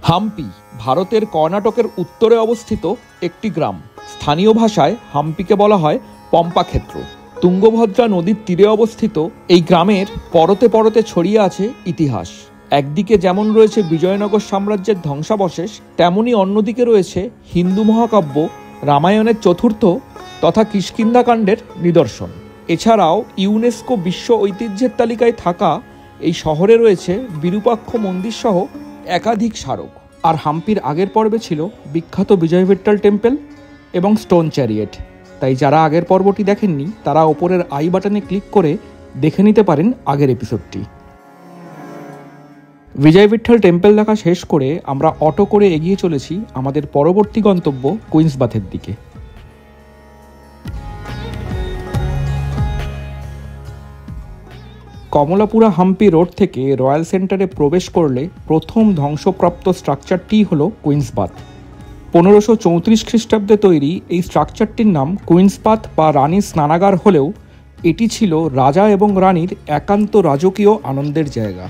হাম্পি ভারতের কর্ণাটকের উত্তরে অবস্থিত একটি গ্রাম। স্থানীয় ভাষায় হাম্পিকে বলা হয় পম্পা ক্ষেত্র। তুঙ্গভদ্রা নদীর তীরে অবস্থিত এই গ্রামের পরতে পরতে ছড়িয়ে আছে ইতিহাস। একদিকে যেমন রয়েছে বিজয়নগর সাম্রাজ্যের ধ্বংসাবশেষ, তেমনি অন্যদিকে রয়েছে হিন্দু মহাকাব্য রামায়ণের চতুর্থ তথা কিষ্কিন্ধাকাণ্ডের নিদর্শন। এছাড়াও ইউনেস্কো বিশ্ব ঐতিহ্যের তালিকায় থাকা এই শহরে রয়েছে বিরূপাক্ষ মন্দির সহ একাধিক স্মারক। আর হাম্পির আগের পর্বে ছিল বিখ্যাত বিজয় ভিট্টাল টেম্পল এবং স্টোন চ্যারিয়েট। তাই যারা আগের পর্বটি দেখেননি তারা ওপরের আই বাটনে ক্লিক করে দেখে নিতে পারেন আগের এপিসোডটি। বিজয় ভিট্টাল টেম্পল দেখা শেষ করে আমরা অটো করে এগিয়ে চলেছি আমাদের পরবর্তী গন্তব্য কুইন্সবাথের দিকে। কমলাপুরা হাম্পি রোড থেকে রয়্যাল সেন্টারে প্রবেশ করলে প্রথম ধ্বংসপ্রাপ্ত স্ট্রাকচারটিই হল কুইন্সবাথ। 1534 খ্রিস্টাব্দে তৈরি এই স্ট্রাকচারটির নাম কুইন্সবাথ বা রানীর স্নানাগার হলেও এটি ছিল রাজা এবং রানীর একান্ত রাজকীয় আনন্দের জায়গা।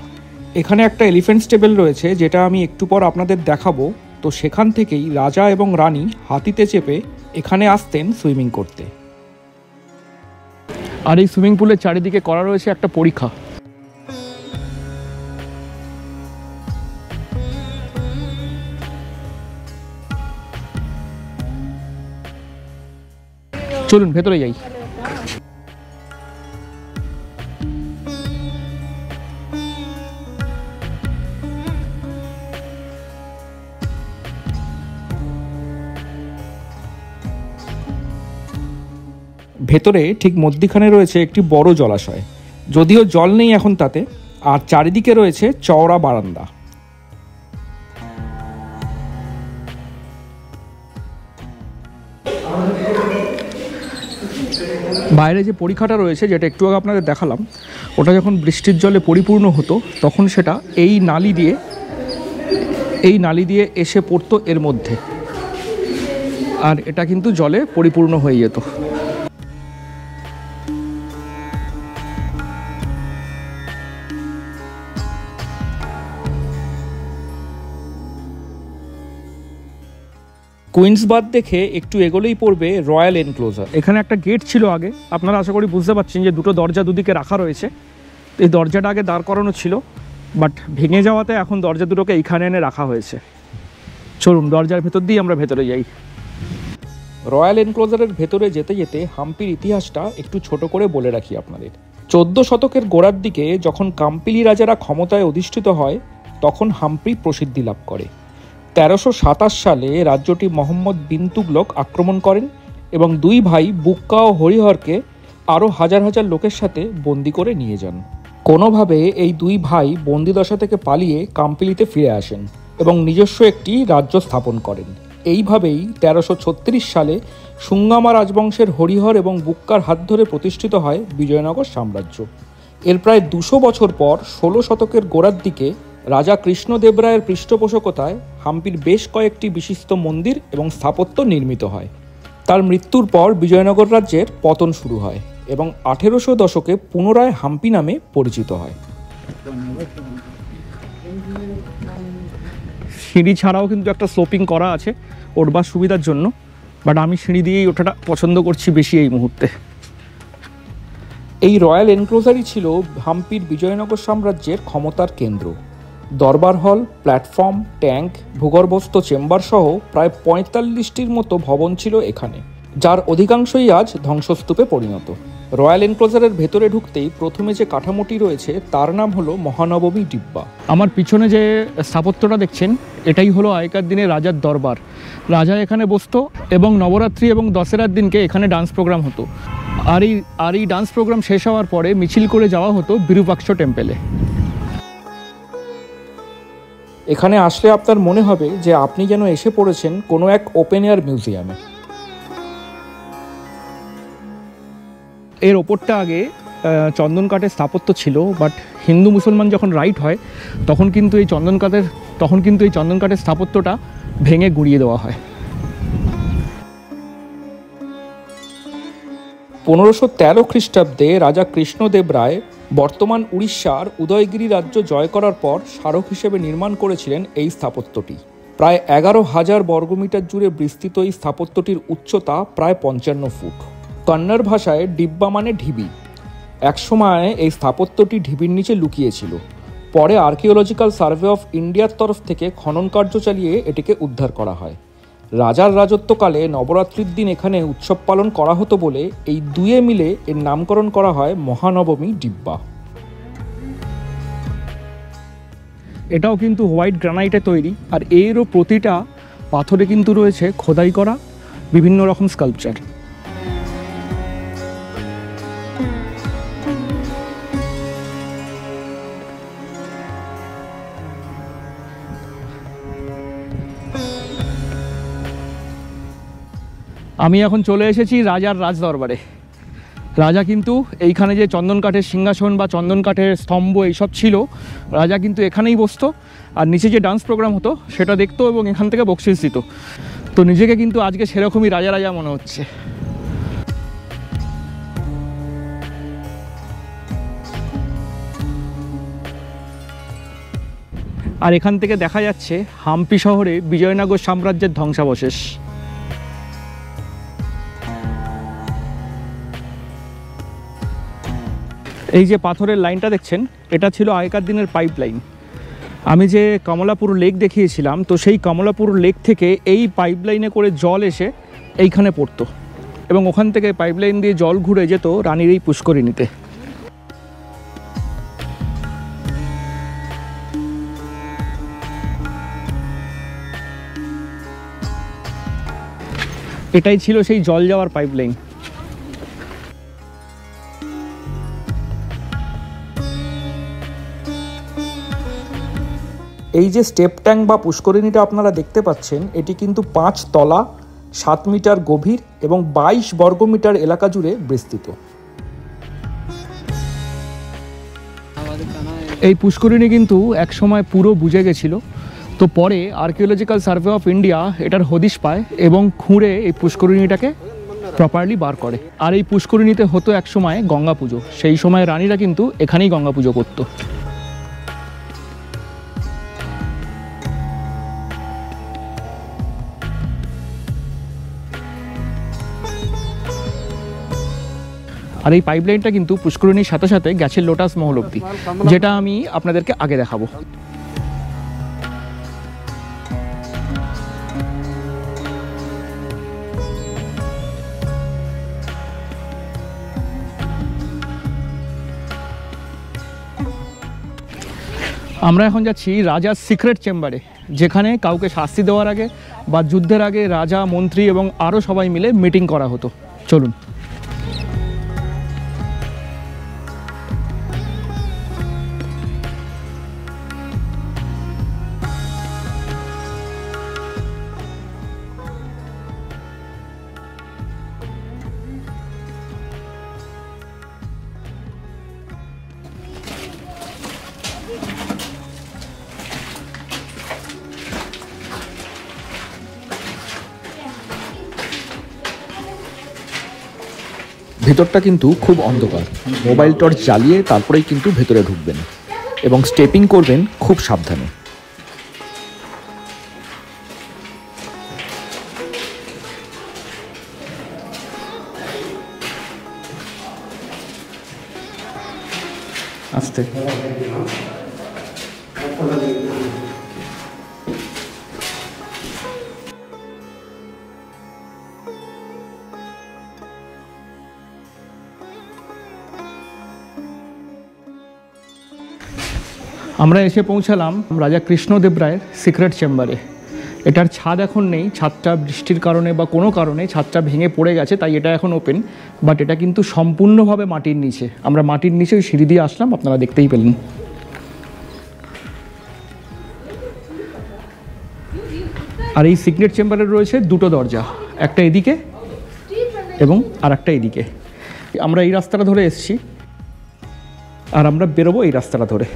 এখানে একটা এলিফ্যান্ট স্টেবল রয়েছে, যেটা আমি একটু পর আপনাদের দেখাবো। তো সেখান থেকেই রাজা এবং রানী হাতিতে চেপে এখানে আসতেন সুইমিং করতে। আর এই সুইমিং পুলের চারিদিকে করা রয়েছে একটা পরীক্ষা। চলুন ভেতরে যাই। ভেতরে ঠিক মধ্যিখানে রয়েছে একটি বড় জলাশয়, যদিও জল নেই এখন তাতে। আর চারিদিকে রয়েছে চওড়া বারান্দা। বাইরে যে পরীক্ষাটা রয়েছে, যেটা একটু আগে আপনাদের দেখালাম, ওটা যখন বৃষ্টির জলে পরিপূর্ণ হতো তখন সেটা এই নালি দিয়ে এসে পড়তো এর মধ্যে, আর এটা কিন্তু জলে পরিপূর্ণ হয়ে যেত। কুইন্সবাথ দেখে একটু এগোলেই পড়বে রয়্যাল এনক্লোজার। এখানে একটা গেট ছিল আগে, আপনারা আশা করি বুঝতে পারছেন যে দুটো দরজা দুদিকে রাখা রয়েছে। এই দরজাটা আগে দাঁড় করানো ছিল, বাট ভেঙে যাওয়াতে এখন দরজা দুটোকে এইখানে এনে রাখা হয়েছে। চলুন দরজার ভেতর দিয়ে আমরা ভেতরে যাই। রয়্যাল এনক্লোজারের ভেতরে যেতে যেতে হাম্পির ইতিহাসটা একটু ছোট করে বলে রাখি আপনাদের। 14 শতকের গোড়ার দিকে যখন কাম্পিলি রাজারা ক্ষমতায় অধিষ্ঠিত হয় তখন হাম্পি প্রসিদ্ধি লাভ করে। 1327 সালে রাজ্যটি মোহাম্মদ বিন তুগলক আক্রমণ করেন এবং দুই ভাই বুক্কা ও হরিহরকে আরও হাজার হাজার লোকের সাথে বন্দি করে নিয়ে যান। কোনোভাবে এই দুই ভাই বন্দিদশা থেকে পালিয়ে কাম্পিলিতে ফিরে আসেন এবং নিজস্ব একটি রাজ্য স্থাপন করেন। এইভাবেই 1336 সালে সুঙ্গামা রাজবংশের হরিহর এবং বুক্কার হাত ধরে প্রতিষ্ঠিত হয় বিজয়নগর সাম্রাজ্য। এর প্রায় 200 বছর পর 16 শতকের গোড়ার দিকে রাজা কৃষ্ণদেবরায়ের পৃষ্ঠপোষকতায় হাম্পির বেশ কয়েকটি বিশিষ্ট মন্দির এবং স্থাপত্য নির্মিত হয়। তার মৃত্যুর পর বিজয়নগর রাজ্যের পতন শুরু হয় এবং 1800 দশকে পুনরায় হাম্পি নামে পরিচিত হয়। সিঁড়ি ছাড়াও কিন্তু একটা স্লোপিং করা আছে ওঠবার সুবিধার জন্য, বাট আমি সিঁড়ি দিয়েই ওঠাটা পছন্দ করছি বেশি এই মুহূর্তে। এই রয়্যাল এনক্লোজারই ছিল হাম্পির বিজয়নগর সাম্রাজ্যের ক্ষমতার কেন্দ্র। দরবার হল, প্ল্যাটফর্ম, ট্যাঙ্ক, ভূগর্ভস্থ চেম্বার সহ প্রায় 45টির মতো ভবন ছিল এখানে, যার অধিকাংশই আজ ধ্বংসস্তূপে পরিণত। রয়্যাল এনক্লোজারের ভেতরে ঢুকতেই প্রথমে যে কাঠামোটি রয়েছে তার নাম হলো মহানবমী ডিব্বা। আমার পিছনে যে স্থাপত্যটা দেখছেন এটাই হলো আগেকার দিনে রাজার দরবার। রাজা এখানে বসতো এবং নবরাত্রি এবং দশেরার দিনকে এখানে ডান্স প্রোগ্রাম হতো। আর এই ডান্স প্রোগ্রাম শেষ হওয়ার পরে মিছিল করে যাওয়া হতো বিরূপাক্ষ টেম্পেলে। এখানে আসলে আপনার মনে হবে যে আপনি যেন এসে পড়েছেন কোনো এক ওপেন এয়ার মিউজিয়ামে। এর ওপরটা আগে চন্দন কাঠের স্থাপত্য ছিল, বাট হিন্দু মুসলমান যখন রাইট হয় তখন কিন্তু এই চন্দন কাঠের স্থাপত্যটা ভেঙে গুঁড়িয়ে দেওয়া হয়। 1513 খ্রিস্টাব্দে রাজা কৃষ্ণদেব রায় বর্তমান উড়িষ্যার উদয়গিরি রাজ্য জয় করার পর স্মারক হিসেবে নির্মাণ করেছিলেন এই স্থাপত্যটি। প্রায় 11,000 বর্গমিটার জুড়ে বিস্তৃত এই স্থাপত্যটির উচ্চতা প্রায় 55 ফুট। কন্নড় ভাষায় ডিব্বা মানে ঢিবি। একসময় এই স্থাপত্যটি ঢিবির নিচে লুকিয়েছিল। পরে আর্কিওলজিক্যাল সার্ভে অফ ইন্ডিয়ার তরফ থেকে খনন কার্য চালিয়ে এটিকে উদ্ধার করা হয়। রাজার রাজত্বকালে নবরাত্রির দিন এখানে উৎসব পালন করা হতো বলে এই দুয়ে মিলে এর নামকরণ করা হয় মহানবমী ডিব্বা। এটাও কিন্তু হোয়াইট গ্রানাইটে তৈরি, আর এরও প্রতিটা পাথরে কিন্তু রয়েছে খোদাই করা বিভিন্ন রকম স্কাল্পচার। আমি এখন চলে এসেছি রাজার রাজদরবারে। রাজা কিন্তু এইখানে যে চন্দন কাঠের সিংহাসন বা চন্দন কাঠের স্তম্ভ এইসব ছিল, রাজা কিন্তু এখানেই বসতো, আর নিচে যে ডান্স প্রোগ্রাম হতো সেটা দেখতো এবং এখান থেকে বকশিস দিত। তো নিজেকে কিন্তু আজকে সেরকমই রাজা রাজা মনে হচ্ছে। আর এখান থেকে দেখা যাচ্ছে হাম্পি শহরে বিজয়নগর সাম্রাজ্যের ধ্বংসাবশেষ। এই যে পাথরের লাইনটা দেখছেন, এটা ছিল আগেকার দিনের পাইপ লাইন। আমি যে কমলাপুর লেক দেখিয়েছিলাম, তো সেই কমলাপুর লেক থেকে এই পাইপ লাইনে করে জল এসে এইখানে পড়তো এবং ওখান থেকে পাইপ লাইন দিয়ে জল ঘুরে যেত রানীর এই পুষ্করিণীতে। এটাই ছিল সেই জল যাওয়ার পাইপ লাইন। এই যে স্টেপ ট্যাঙ্ক বা পুষ্করিণীটা আপনারা দেখতে পাচ্ছেন, এটি কিন্তু 5 তলা, 7 মিটার গভীর এবং 22 বর্গমিটার এলাকা জুড়ে বিস্তৃত। এই পুষ্করিণী কিন্তু একসময় পুরো বুঝে গেছিল, তো পরে আর্কিওলজিক্যাল সার্ভে অফ ইন্ডিয়া এটার হদিশ পায় এবং খুঁড়ে এই পুষ্করিণীটাকে প্রপারলি বার করে। আর এই পুষ্করিণীতে হতো একসময় গঙ্গা পুজো। সেই সময় রানীরা কিন্তু এখানেই গঙ্গা পুজো করতো। আর এই পাইপলাইনটা কিন্তু পুষ্করিণীর সাথে সাথে গেছে লোটাস মহল অবধি, যেটা আমি আপনাদেরকে আগে দেখাবো। আমরা এখন যাচ্ছি রাজার সিক্রেট চেম্বারে, যেখানে কাউকে শাস্তি দেওয়ার আগে বা যুদ্ধের আগে রাজা, মন্ত্রী এবং আরও সবাই মিলে মিটিং করা হতো। চলুন। ভেতরটা কিন্তু খুব অন্ধকার। মোবাইল টর্চ জ্বালিয়ে তারপরেই কিন্তু ভেতরে ঢুকবেন এবং স্টেপিং করবেন খুব সাবধানে। আস্তে। আমরা এসে পৌঁছালাম রাজা কৃষ্ণদেব রায়ের সিক্রেট চেম্বারে। এটার ছাদ এখন নেই, ছাদটা বৃষ্টির কারণে বা কোনো কারণে ছাদটা ভেঙে পড়ে গেছে, তাই এটা এখন ওপেন। বাট এটা কিন্তু সম্পূর্ণভাবে মাটির নিচে। আমরা মাটির নিচে ওই সিঁড়ি দিয়ে আসলাম, আপনারা দেখতেই পেলেন। আর এই সিক্রেট চেম্বারে রয়েছে দুটো দরজা, একটা এদিকে এবং আর একটা এদিকে। আমরা এই রাস্তাটা ধরে এসেছি আর আমরা বেরোবো এই রাস্তাটা ধরে।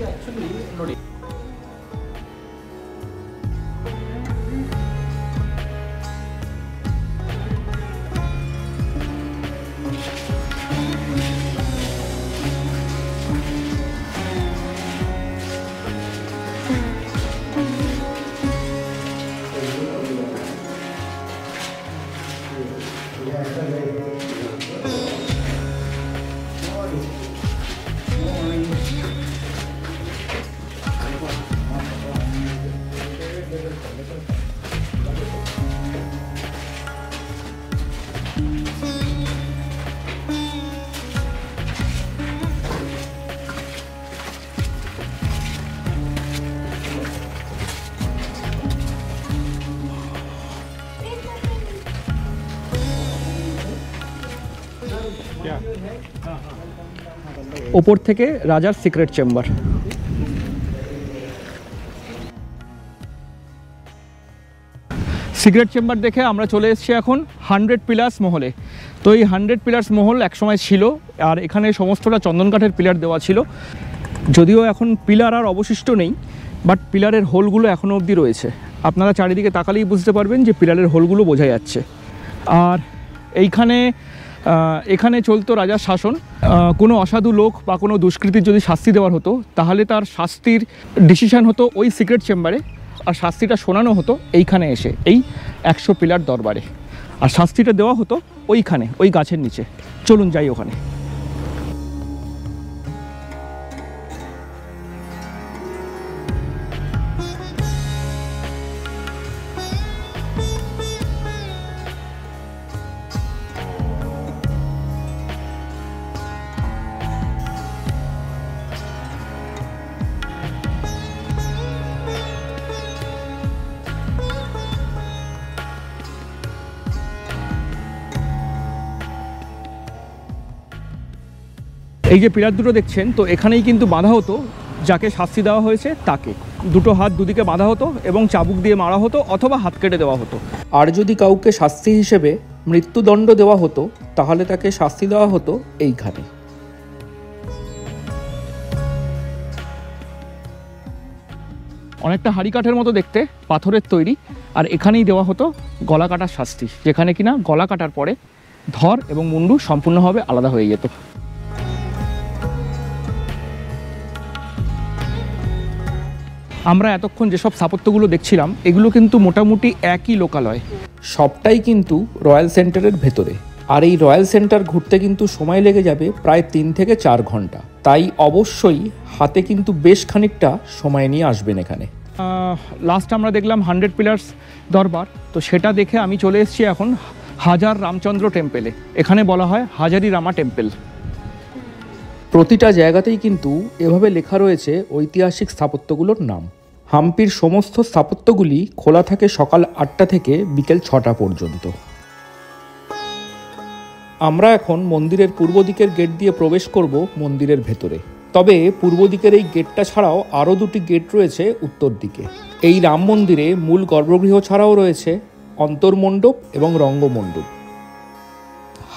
ওপর থেকে রাজার সিক্রেট চেম্বার। সিক্রেট চেম্বার দেখে আমরা চলে এসেছি এখন 100 পিলার্স মহলে। তো এই 100 পিলার্স মহল একসময় ছিল, আর এখানে সমস্তটা চন্দন কাঠের পিলার দেওয়া ছিল। যদিও এখন পিলার আর অবশিষ্ট নেই, বাট পিলারের হোলগুলো এখনও অবধি রয়েছে। আপনারা চারিদিকে তাকালেই বুঝতে পারবেন যে পিলারের হোলগুলো বোঝা যাচ্ছে। আর এখানে চলতো রাজার শাসন। কোনো অসাধু লোক বা কোনো দুষ্কৃতির যদি শাস্তি দেওয়ার হতো, তাহলে তার শাস্তির ডিসিশন হতো ওই সিক্রেট চেম্বারে, আর শাস্তিটা শোনানো হতো এইখানে এসে, এই 100 পিলার দরবারে। আর শাস্তিটা দেওয়া হতো ওইখানে, ওই গাছের নিচে। চলুন যাই ওখানে। এই যে পিলার দুটো দেখছেন, তো এখানেই কিন্তু বাঁধা হতো যাকে শাস্তি দেওয়া হয়েছে তাকে। দুটো হাত দুদিকে বাঁধা হতো এবং চাবুক দিয়ে মারা হতো অথবা হাত কেটে দেওয়া হতো। আর যদি কাউকে শাস্তি হিসেবে মৃত্যুদণ্ড দেওয়া হতো, তাহলে তাকে শাস্তি দেওয়া হতো এইখানে। অনেকটা হাড়ি কাঠের মতো দেখতে, পাথরের তৈরি। আর এখানেই দেওয়া হতো গলা কাটার শাস্তি, যেখানে কিনা গলা কাটার পরে ধর এবং মুন্ডু সম্পূর্ণভাবে আলাদা হয়ে যেত। আমরা এতক্ষণ যেসব স্থাপত্যগুলো দেখছিলাম, এগুলো কিন্তু মোটামুটি একই লোকালয়, সবটাই কিন্তু রয়্যাল সেন্টারের ভেতরে। আর এই রয়্যাল সেন্টার ঘুরতে কিন্তু সময় লেগে যাবে প্রায় 3 থেকে 4 ঘন্টা। তাই অবশ্যই হাতে কিন্তু বেশ খানিকটা সময় নিয়ে আসবেন এখানে। লাস্ট আমরা দেখলাম 100 পিলার্স দরবার, তো সেটা দেখে আমি চলে এসেছি এখন হাজার রামচন্দ্র টেম্পেলে। এখানে বলা হয় হাজারি রামা টেম্পেল। প্রতিটা জায়গাতেই কিন্তু এভাবে লেখা রয়েছে ঐতিহাসিক স্থাপত্যগুলোর নাম। হাম্পির সমস্ত স্থাপত্যগুলি খোলা থাকে সকাল 8টা থেকে বিকেল 6টা পর্যন্ত। আমরা এখন মন্দিরের পূর্ব দিকের গেট দিয়ে প্রবেশ করব মন্দিরের ভেতরে। তবে পূর্ব দিকের এই গেটটা ছাড়াও আরও 2টি গেট রয়েছে উত্তর দিকে। এই রাম মন্দিরে মূল গর্ভগৃহ ছাড়াও রয়েছে অন্তর্মণ্ডপ এবং রঙ্গমণ্ডপ।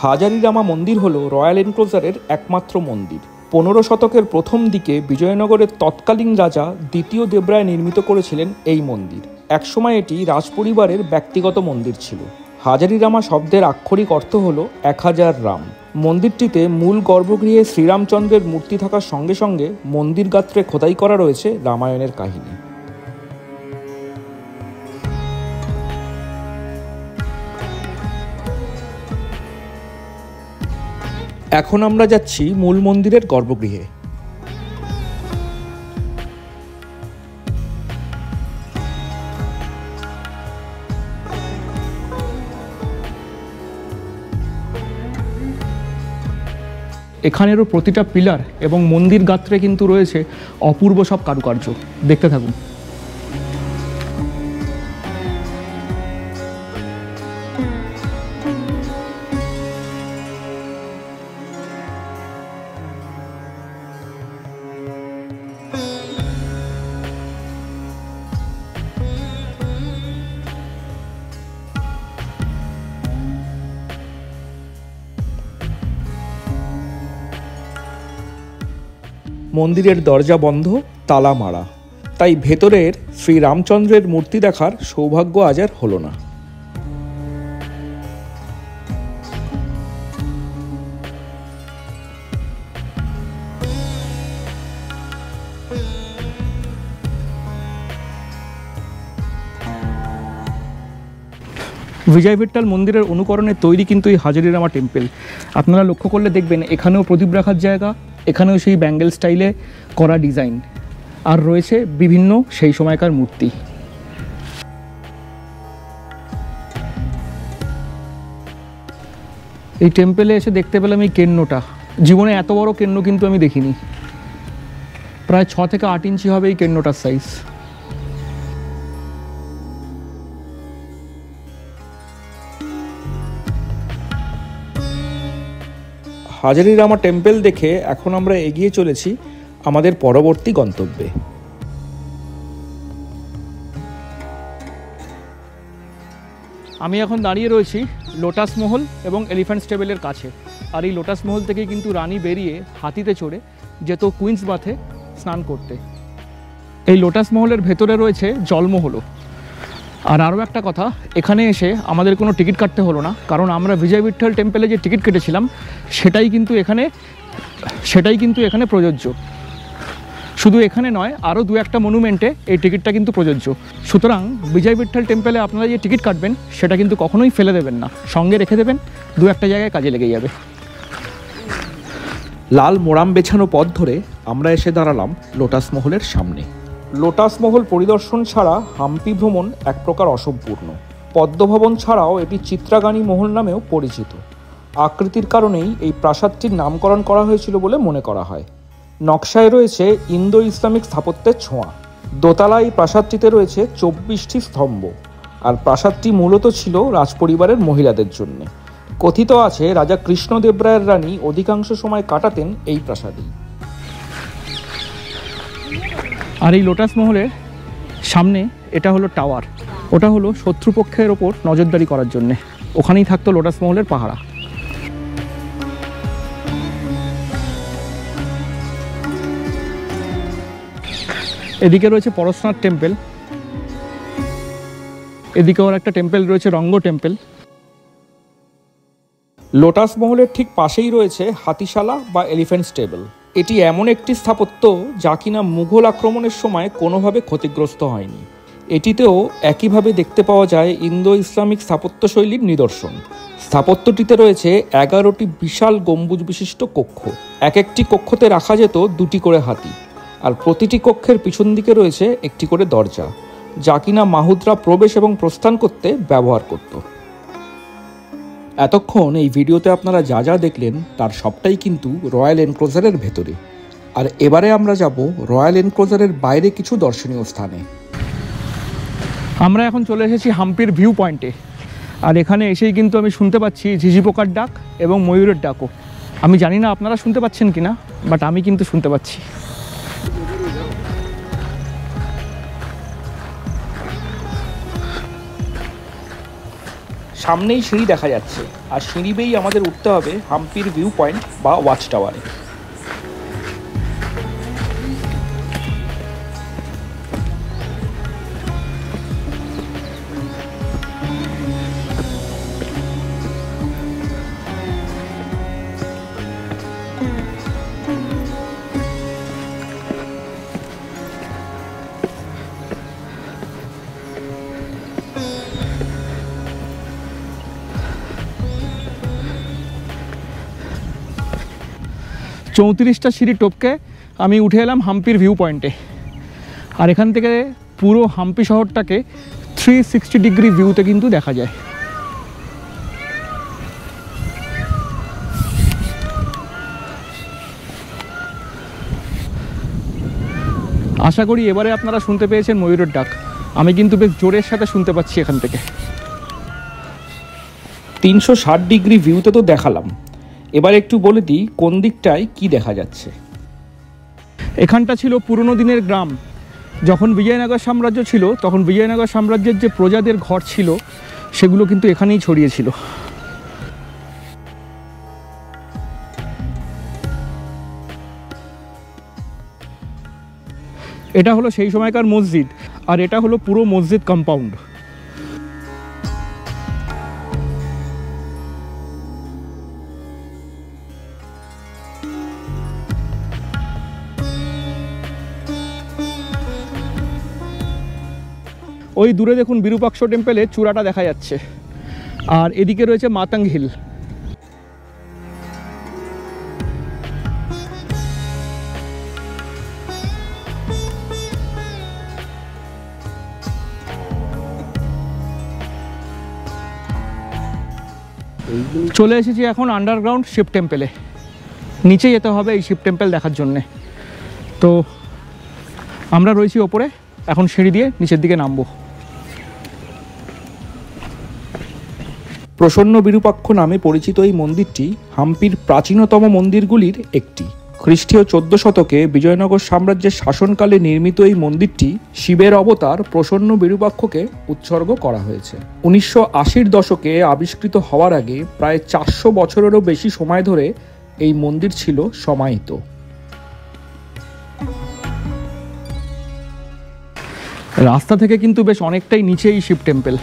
হাজারি রামা মন্দির হল রয়্যাল এনক্লোজারের একমাত্র মন্দির। 15 শতকের প্রথম দিকে বিজয়নগরের তৎকালীন রাজা দ্বিতীয় দেবরায় নির্মিত করেছিলেন এই মন্দির। একসময় এটি রাজপরিবারের ব্যক্তিগত মন্দির ছিল। হাজারি রামা শব্দের আক্ষরিক অর্থ হল 1000 রাম। মন্দিরটিতে মূল গর্ভগৃহে শ্রীরামচন্দ্রের মূর্তি থাকার সঙ্গে সঙ্গে মন্দির গাত্রে খোদাই করা রয়েছে রামায়ণের কাহিনী। এখন আমরা যাচ্ছি মূল মন্দিরের গর্ভগৃহে। এখানেরও প্রতিটা পিলার এবং মন্দির গাত্রে কিন্তু রয়েছে অপূর্ব সব কারুকার্য। দেখতে থাকুন। মন্দিরের দরজা বন্ধ, তালা মারা, তাই ভেতরের শ্রীরামচন্দ্রের মূর্তি দেখার সৌভাগ্য আজ আর হলো না। বিজয় ভিট্টাল মন্দিরের অনুকরণে তৈরি কিন্তু এই হাজারি রামা টেম্পেল। আপনারা লক্ষ্য করলে দেখবেন এখানেও প্রদীপ রাখার জায়গা, এখানেও সেই ব্যাঙ্গেল স্টাইলে করা ডিজাইন, আর রয়েছে বিভিন্ন সেই সময়কার মূর্তি। এই টেম্পেলে এসে দেখতে পেলাম এই কেন্নটা। জীবনে এত বড় কেন্ন কিন্তু আমি দেখিনি। প্রায় 6 থেকে 8 ইঞ্চি হবে এই কেন্নটার সাইজ। হাজারিরামা টেম্পল দেখে এখন আমরা এগিয়ে চলেছি আমাদের পরবর্তী গন্তব্যে। আমি এখন দাঁড়িয়ে রয়েছি লোটাস মহল এবং এলিফ্যান্ট স্টেবলের কাছে। আর এই লোটাস মহল থেকে কিন্তু রানী বেরিয়ে হাতিতে চড়ে যেত কুইন্স বাথে স্নান করতে। এই লোটাস মহলের ভেতরে রয়েছে জলমহলও। আর আরও একটা কথা, এখানে এসে আমাদের কোনো টিকিট কাটতে হলো না, কারণ আমরা বিজয় বিঠল টেম্পলে যে টিকিট কেটেছিলাম সেটাই কিন্তু এখানে প্রযোজ্য। শুধু এখানে নয়, আরও দু একটা মনুমেন্টে এই টিকিটটা কিন্তু প্রযোজ্য। সুতরাং বিজয় বিঠল টেম্পলে আপনারা যে টিকিট কাটবেন সেটা কিন্তু কখনোই ফেলে দেবেন না, সঙ্গে রেখে দেবেন, দু একটা জায়গায় কাজে লেগে যাবে। লাল মোরাম বেছানো পথ ধরে আমরা এসে দাঁড়ালাম লোটাস মহলের সামনে। লোটাস মহল পরিদর্শন ছাড়া হাম্পি ভ্রমণ এক প্রকার অসম্পূর্ণ। পদ্মভবন ছাড়াও এটি চিত্রাগানী মহল নামেও পরিচিত। আকৃতির কারণেই এই প্রাসাদটির নামকরণ করা হয়েছিল বলে মনে করা হয়। নকশায় রয়েছে ইন্দো ইসলামিক স্থাপত্যের ছোঁয়া। দোতলা এই প্রাসাদটিতে রয়েছে 24টি স্তম্ভ। আর প্রাসাদটি মূলত ছিল রাজপরিবারের মহিলাদের জন্য। কথিত আছে রাজা কৃষ্ণদেব রায়ের রানী অধিকাংশ সময় কাটাতেন এই প্রাসাদেই। আর এই লোটাস মহলের সামনে এটা হলো টাওয়ার, ওটা হলো শত্রুপক্ষের ওপর নজরদারি করার জন্যে। ওখানেই থাকতো লোটাস মহলের পাহারা। এদিকে রয়েছে পরশনাথ টেম্পল, এদিকে ওর একটা টেম্পল রয়েছে রঙ্গ টেম্পল। লোটাস মহলের ঠিক পাশেই রয়েছে হাতিশালা বা এলিফ্যান্ট স্টেবল। এটি এমন একটি স্থাপত্য যা কিনা মুঘল আক্রমণের সময় কোনোভাবে ক্ষতিগ্রস্ত হয়নি। এটিতেও একইভাবে দেখতে পাওয়া যায় ইন্দো ইসলামিক স্থাপত্যশৈলীর নিদর্শন। স্থাপত্যটিতে রয়েছে 11টি বিশাল গম্বুজ বিশিষ্ট কক্ষ। এক একটি কক্ষতে রাখা যেত 2টি করে হাতি। আর প্রতিটি কক্ষের পিছন দিকে রয়েছে একটি করে দরজা, যা কিনা মাহুতরা প্রবেশ এবং প্রস্থান করতে ব্যবহার করত। এতক্ষণ এই ভিডিওতে আপনারা যা যা দেখলেন তার সবটাই কিন্তু রয়্যাল এনক্লোজারের ভেতরে। আর এবারে আমরা যাব রয়্যাল এনক্লোজারের বাইরে কিছু দর্শনীয় স্থানে। আমরা এখন চলে এসেছি হাম্পির ভিউ পয়েন্টে। আর এখানে এসেই কিন্তু আমি শুনতে পাচ্ছি ঝিঝি পোকার ডাক এবং ময়ূরের ডাকও। আমি জানি না আপনারা শুনতে পাচ্ছেন কিনা, বাট আমি কিন্তু শুনতে পাচ্ছি। সামনেই সিঁড়ি দেখা যাচ্ছে, আর সিঁড়ি বেয়েই আমাদের উঠতে হবে হাম্পির ভিউ পয়েন্ট বা ওয়াচ টাওয়ারে। চৌত্রিশটা সিঁড়ি টপকে আমি উঠে এলাম হাম্পির ভিউ পয়েন্টে। আর এখান থেকে পুরো হাম্পি শহরটাকে 360 ডিগ্রি ভিউতে কিন্তু দেখা যায়। আশা করি এবারে আপনারা শুনতে পেয়েছেন ময়ূরের ডাক। আমি কিন্তু বেশ জোরের সাথে শুনতে পাচ্ছি এখান থেকে। 360 ডিগ্রি ভিউতে তো দেখালাম, এবার একটু বলে দিই কোন দিকটায় কি দেখা যাচ্ছে। এখানটা ছিল পুরনো দিনের গ্রাম। যখন বিজয়নগর সাম্রাজ্য ছিল তখন বিজয়নগর সাম্রাজ্যের যে প্রজাদের ঘর ছিল সেগুলো কিন্তু এখানেই ছড়িয়েছিল। এটা হলো সেই সময়কার মসজিদ, আর এটা হলো পুরো মসজিদ কম্পাউন্ড। ওই দূরে দেখুন বিরূপাক্ষ টেম্পলের চূড়াটা দেখা যাচ্ছে। আর এদিকে রয়েছে মাতাঙ্গ হিল। চলে এসেছি এখন আন্ডারগ্রাউন্ড শিব টেম্পলে। নিচে যেতে হবে এই শিব টেম্পল দেখার জন্যে। তো আমরা রয়েছি ওপরে, এখন সিঁড়ি দিয়ে নিচের দিকে নামবো। প্রসন্ন বিরূপাক্ষ নামে পরিচিত এই মন্দিরটি হাম্পির প্রাচীনতম মন্দিরগুলির একটি। খ্রিস্টীয় 14 শতকে বিজয়নগর সাম্রাজ্যের শাসনকালে নির্মিত এই মন্দিরটি শিবের অবতার প্রসন্ন বিরূপাক্ষকে উৎসর্গ করা হয়েছে। 1980-র দশকে আবিষ্কৃত হওয়ার আগে প্রায় 400 বছরেরও বেশি সময় ধরে এই মন্দির ছিল সমাহিত। রাস্তা থেকে কিন্তু বেশ অনেকটাই নিচেই শিব টেম্পল।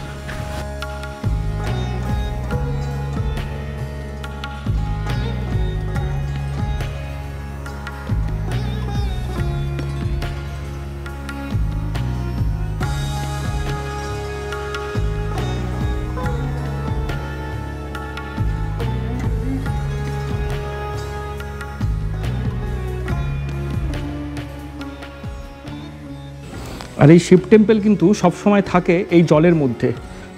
আর এই শিব টেম্পল কিন্তু সবসময় থাকে এই জলের মধ্যে।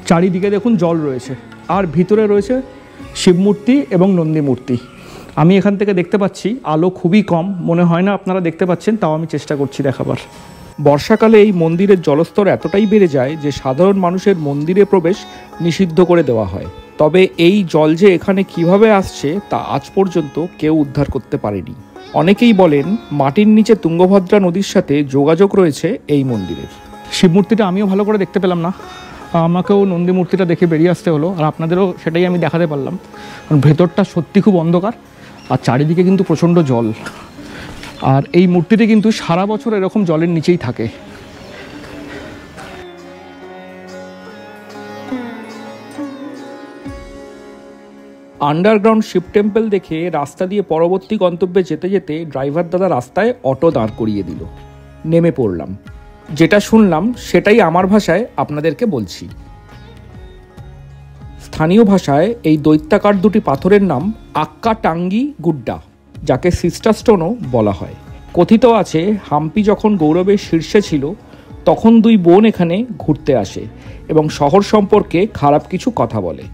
চারিদিকে দেখুন জল রয়েছে, আর ভিতরে রয়েছে শিব মূর্তি এবং নন্দী মূর্তি। আমি এখান থেকে দেখতে পাচ্ছি, আলো খুবই কম, মনে হয় না আপনারা দেখতে পাচ্ছেন, তাও আমি চেষ্টা করছি দেখাবার। বর্ষাকালে এই মন্দিরের জলস্তর এতটাই বেড়ে যায় যে সাধারণ মানুষের মন্দিরে প্রবেশ নিষিদ্ধ করে দেওয়া হয়। তবে এই জল যে এখানে কিভাবে আসছে তা আজ পর্যন্ত কেউ উদ্ধার করতে পারেনি। অনেকেই বলেন মাটির নিচে তুঙ্গভদ্রা নদীর সাথে যোগাযোগ রয়েছে এই মন্দিরের। শিব মূর্তিটা আমিও ভালো করে দেখতে পেলাম না, আমাকেও নন্দী মূর্তিটা দেখে বেরিয়ে আসতে হলো, আর আপনাদেরও সেটাই আমি দেখাতে পারলাম। কারণ ভেতরটা সত্যি খুব অন্ধকার, আর চারিদিকে কিন্তু প্রচণ্ড জল। আর এই মূর্তিটি কিন্তু সারা বছর এরকম জলের নিচেই থাকে। আন্ডারগ্রাউন্ড শিব টেম্পল দেখে রাস্তা দিয়ে পরবর্তী গন্তব্যে যেতে যেতে ড্রাইভার দাদা রাস্তায় অটো দাঁড় করিয়ে দিল। নেমে পড়লাম। যেটা শুনলাম সেটাই আমার ভাষায় আপনাদেরকে বলছি। স্থানীয় ভাষায় এই দৈত্যাকার দুটি পাথরের নাম আক্কা টাঙ্গি গুড্ডা, যাকে সিস্টার স্টোনও বলা হয়। কথিত আছে হাম্পি যখন গৌরবের শীর্ষে ছিল তখন দুই বোন এখানে ঘুরতে আসে এবং শহর সম্পর্কে খারাপ কিছু কথা বলে।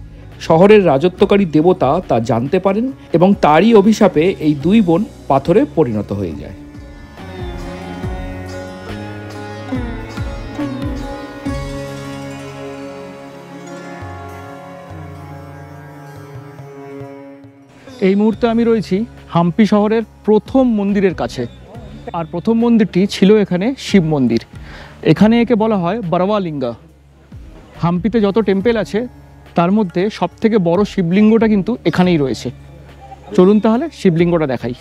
শহরের রাজত্বকারী দেবতা তা জানতে পারেন এবং তারই অভিশাপে এই দুই বোন পাথরে পরিণত হয়ে যায়। এই মুহূর্তে আমি রয়েছি হাম্পি শহরের প্রথম মন্দিরের কাছে। আর প্রথম মন্দিরটি ছিল এখানে শিব মন্দির। এখানে একে বলা হয় বরওয়ালিঙ্গা। হাম্পিতে যত টেম্পেল আছে তার মধ্যে সবথেকে বড় শিবলিঙ্গটা কিন্তু এখানেই রয়েছে। চলুন তাহলে শিবলিঙ্গটা দেখাই।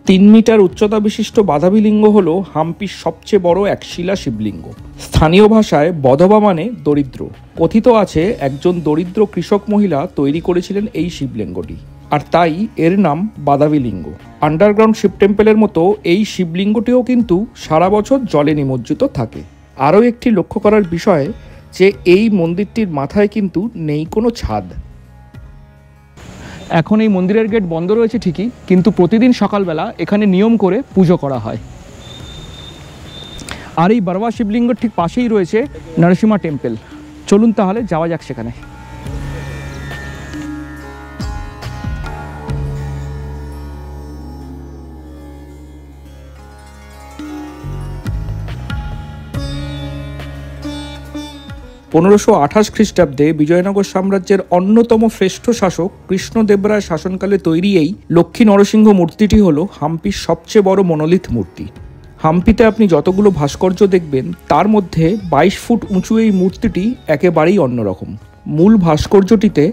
3 মিটার উচ্চতা বিশিষ্ট বাধাবী লিঙ্গ হল হাম্পির সবচেয়ে বড় একশিলা শিবলিঙ্গ। স্থানীয় ভাষায় বধবা মানে দরিদ্র। কথিত আছে একজন দরিদ্র কৃষক মহিলা তৈরি করেছিলেন এই শিবলিঙ্গটি, আর তাই এর নাম বাদাবী লিঙ্গ। আন্ডারগ্রাউন্ড শিব টেম্পলের মতো এই শিবলিঙ্গটিও কিন্তু সারা বছর জলে নিমজ্জিত থাকে। আরও একটি লক্ষ্য করার বিষয় যে এই মন্দিরটির মাথায় কিন্তু নেই কোনো ছাদ। এখন এই মন্দিরের গেট বন্ধ রয়েছে ঠিকই, কিন্তু প্রতিদিন সকালবেলা এখানে নিয়ম করে পুজো করা হয়। আর এই বরওয়া শিবলিঙ্গর ঠিক পাশেই রয়েছে নরসিংহ টেম্পল। চলুন তাহলে যাওয়া যাক সেখানে। (1528 খ্রিস্টাব্দে বিজয়নগর সাম্রাজ্যের অন্যতম শ্রেষ্ঠ শাসক কৃষ্ণদেবরায় শাসনকালে তৈরি এই লক্ষ্মী নরসিংহ মূর্তিটি হল হাম্পির সবচেয়ে বড় মনোলিথ মূর্তি। হাম্পিতে আপনি যতগুলো ভাস্কর্য দেখবেন তার মধ্যে 22 ফুট উঁচু এই মূর্তিটি একেবারেই অন্যরকম। মূল ভাস্কর্যটিতে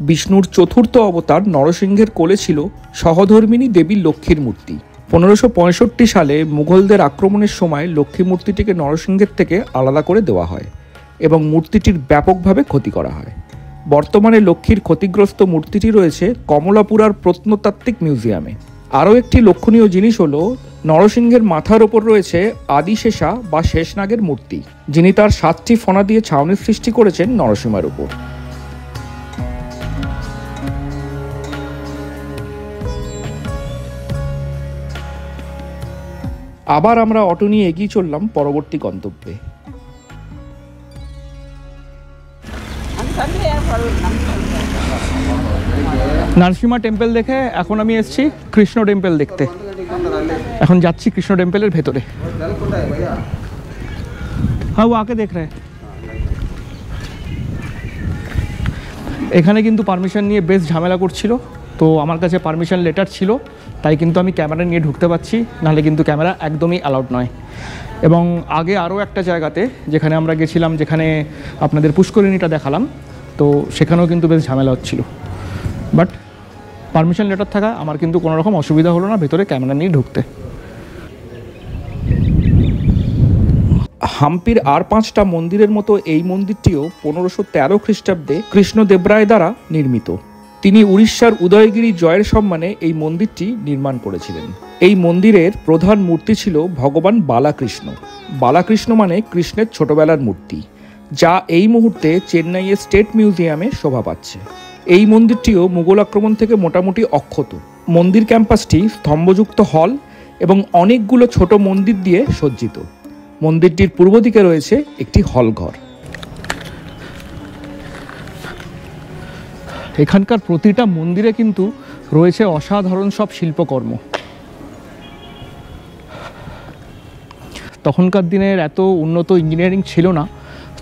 বিষ্ণুর চতুর্থ অবতার নরসিংহের কোলে ছিল সহধর্মিণী দেবী লক্ষ্মীর মূর্তি। 1565 সালে মুঘলদের আক্রমণের সময় লক্ষ্মী মূর্তিটিকে নরসিংহের থেকে আলাদা করে দেওয়া হয় এবং মূর্তিটির ব্যাপকভাবে ক্ষতি করা হয়। বর্তমানে লক্ষ্মীর ক্ষতিগ্রস্ত মূর্তিটি রয়েছে কমলাপুরার প্রত্নতাত্ত্বিক মিউজিয়ামে। আরও একটি লক্ষণীয় জিনিস হলো নরসিংহের মাথার ওপর রয়েছে আদিশেষা বা শেষনাগের মূর্তি, যিনি তার 7টি ফণা দিয়ে ছাউনির সৃষ্টি করেছেন নরসিংহের উপর। আবার আমরা অটো নিয়ে এগিয়ে চললাম পরবর্তী গন্তব্যে। নরসিংহ টেম্পল দেখে এখন আমি এসেছি কৃষ্ণ টেম্পল দেখতে। এখন যাচ্ছি কৃষ্ণ টেম্পলের ভেতরে। হ্যাঁ, ও আকে দেখ রে। এখানে কিন্তু পারমিশন নিয়ে বেশ ঝামেলা করছিল, তো আমার কাছে পারমিশন লেটার ছিল, তাই কিন্তু আমি ক্যামেরা নিয়ে ঢুকতে পারছি, নাহলে কিন্তু ক্যামেরা একদমই অ্যালাউড নয়। এবং আগে আরও একটা জায়গাতে যেখানে আমরা গেছিলাম, যেখানে আপনাদের পুষ্করিণীটা দেখালাম, তো সেখানেও কিন্তু বেশ ঝামেলা হচ্ছিল। বাট পারমিশন লেটার থাকা আমার কিন্তু কোনো রকম অসুবিধা হলো না ভেতরে ক্যামেরা নিয়ে ঢুকতে। হাম্পির আর 5টা মন্দিরের মতো এই মন্দিরটিও 1513 খ্রিস্টাব্দে কৃষ্ণদেবরায় দ্বারা নির্মিত। তিনি উড়িষ্যার উদয়গিরি জয়ের সম্মানে এই মন্দিরটি নির্মাণ করেছিলেন। এই মন্দিরের প্রধান মূর্তি ছিল ভগবান বালাকৃষ্ণ। বালাকৃষ্ণ মানে কৃষ্ণের ছোটবেলার মূর্তি, যা এই মুহূর্তে চেন্নাইয়ের স্টেট মিউজিয়ামে শোভা পাচ্ছে। এই মন্দিরটিও মুঘল আক্রমণ থেকে মোটামুটি অক্ষত। মন্দির ক্যাম্পাসটি স্তম্ভযুক্ত হল এবং অনেকগুলো ছোট মন্দির দিয়ে সজ্জিত। মন্দিরটির পূর্ব দিকে রয়েছে একটি হলঘর। এখানকার প্রতিটা মন্দিরে কিন্তু রয়েছে অসাধারণ সব শিল্পকর্ম। তখনকার দিনের এত উন্নত ইঞ্জিনিয়ারিং ছিল না,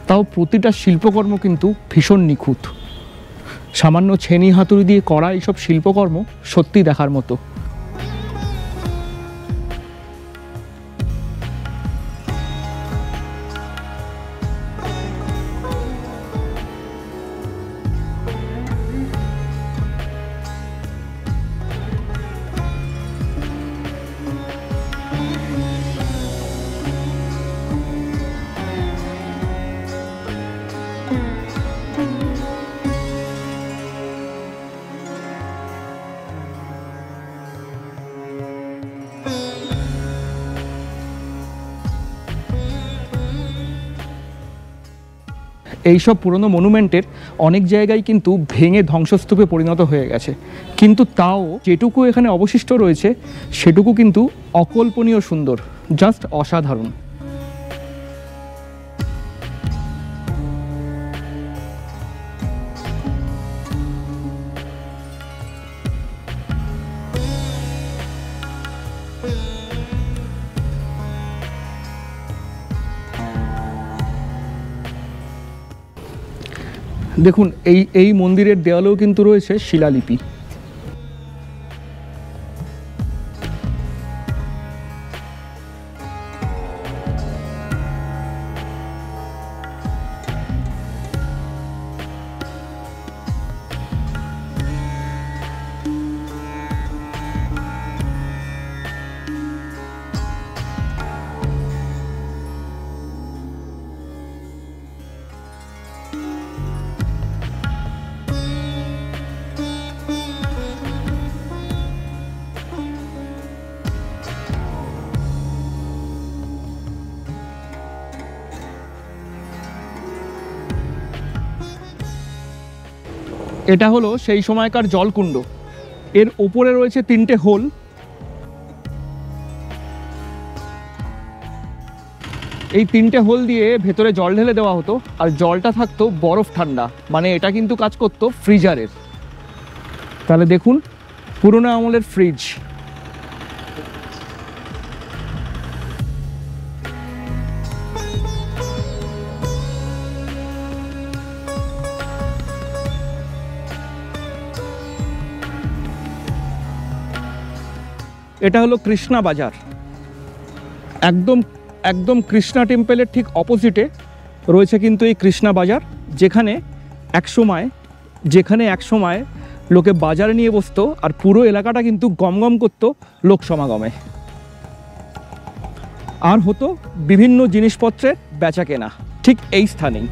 তাও প্রতিটা শিল্পকর্ম কিন্তু ভীষণ নিখুঁত। সামান্য ছেনি হাতুড়ি দিয়ে করা এইসব শিল্পকর্ম সত্যি দেখার মতো। এইসব পুরনো মনুমেন্টের অনেক জায়গায় কিন্তু ভেঙে ধ্বংসস্তূপে পরিণত হয়ে গেছে, কিন্তু তাও যেটুকু এখানে অবশিষ্ট রয়েছে সেটুকু কিন্তু অকল্পনীয় সুন্দর, জাস্ট অসাধারণ। দেখুন এই মন্দিরের দেওয়ালেও কিন্তু রয়েছে শিলালিপি। এটা হলো সেই সময়কার জলকুণ্ড। এর ওপরে রয়েছে 3টে হোল। এই 3টে হোল দিয়ে ভেতরে জল ঢেলে দেওয়া হতো, আর জলটা থাকতো বরফ ঠান্ডা, মানে এটা কিন্তু কাজ করতো ফ্রিজারের। তাহলে দেখুন পুরোনো আমলের ফ্রিজ। এটা হলো কৃষ্ণা বাজার। একদম কৃষ্ণা টেম্পলের ঠিক অপোজিটে রয়েছে কিন্তু এই কৃষ্ণা বাজার, যেখানে একসময় লোকে বাজারে নিয়ে বসতো, আর পুরো এলাকাটা কিন্তু গমগম করতো লোক সমাগমে, আর হতো বিভিন্ন জিনিসপত্রের বেচা কেনা ঠিক এই স্থানেই।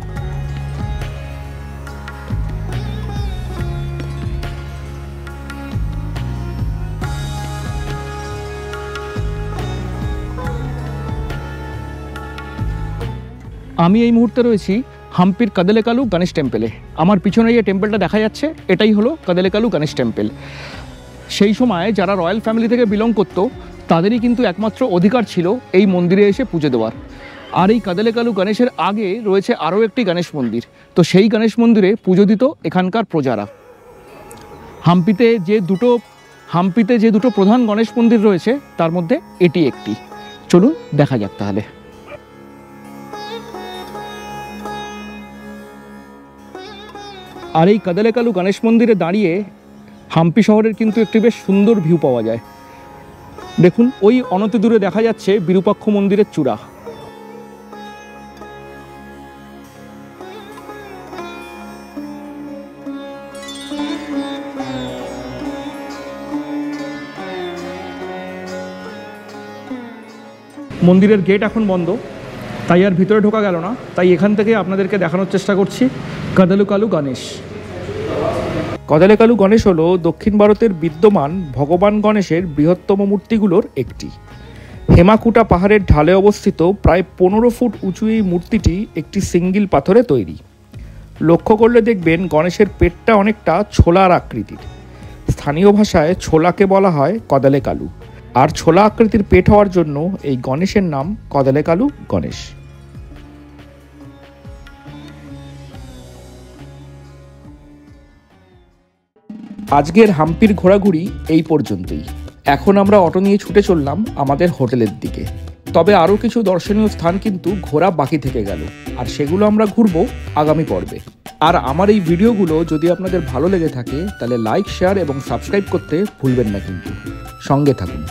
আমি এই মুহূর্তে রয়েছি হাম্পির কাদেলেকালু গণেশ টেম্পলে। আমার পিছনে যে টেম্পলটা দেখা যাচ্ছে এটাই হলো কাদেলেকালু গণেশ টেম্পল। সেই সময় যারা রয়্যাল ফ্যামিলি থেকে বিলং করতো তাদেরই কিন্তু একমাত্র অধিকার ছিল এই মন্দিরে এসে পুজো দেওয়ার। আর এই কাদেলেকালু গণেশের আগে রয়েছে আরও একটি গণেশ মন্দির, তো সেই গণেশ মন্দিরে পুজো দিত এখানকার প্রজারা। হাম্পিতে যে দুটো প্রধান গণেশ মন্দির রয়েছে তার মধ্যে এটি একটি। চলুন দেখা যাক তাহলে। আর এই কাদালেকালু গণেশ মন্দিরে দাঁড়িয়ে হাম্পি শহরের কিন্তু একটি বেশ সুন্দর ভিউ পাওয়া যায়। দেখুন ওই অনতি দূরে দেখা যাচ্ছে বিরূপাক্ষ মন্দিরের চূড়া। মন্দিরের গেট এখন বন্ধ, তাই আর ভিতরে ঢোকা গেল না। তাই এখান থেকে আপনাদেরকে দেখানোর চেষ্টা করছি কাদালেকালু গণেশ। কাদালেকালু গণেশ হলো দক্ষিণ ভারতের বিদ্যমান ভগবান গণেশের বৃহত্তম মূর্তিগুলোর একটি। হেমাকুটা পাহাড়ের ঢালে অবস্থিত প্রায় 15 ফুট উঁচু এই মূর্তিটি একটি সিঙ্গেল পাথরে তৈরি। লক্ষ্য করলে দেখবেন গণেশের পেটটা অনেকটা ছোলার আকৃতির। স্থানীয় ভাষায় ছোলাকে বলা হয় কদালেকালু, আর ছোলা আকৃতির পেট হওয়ার জন্য এই গণেশের নাম কদালেকালু গণেশ। আজকের হাম্পির ঘোরাঘুরি এই পর্যন্তই। এখন আমরা অটো নিয়ে ছুটে চললাম আমাদের হোটেলের দিকে। তবে আরও কিছু দর্শনীয় স্থান কিন্তু ঘোরা বাকি থেকে গেল, আর সেগুলো আমরা ঘুরবো আগামী পর্বে। আর আমার এই ভিডিওগুলো যদি আপনাদের ভালো লেগে থাকে তাহলে লাইক, শেয়ার এবং সাবস্ক্রাইব করতে ভুলবেন না, কিন্তু সঙ্গে থাকুন।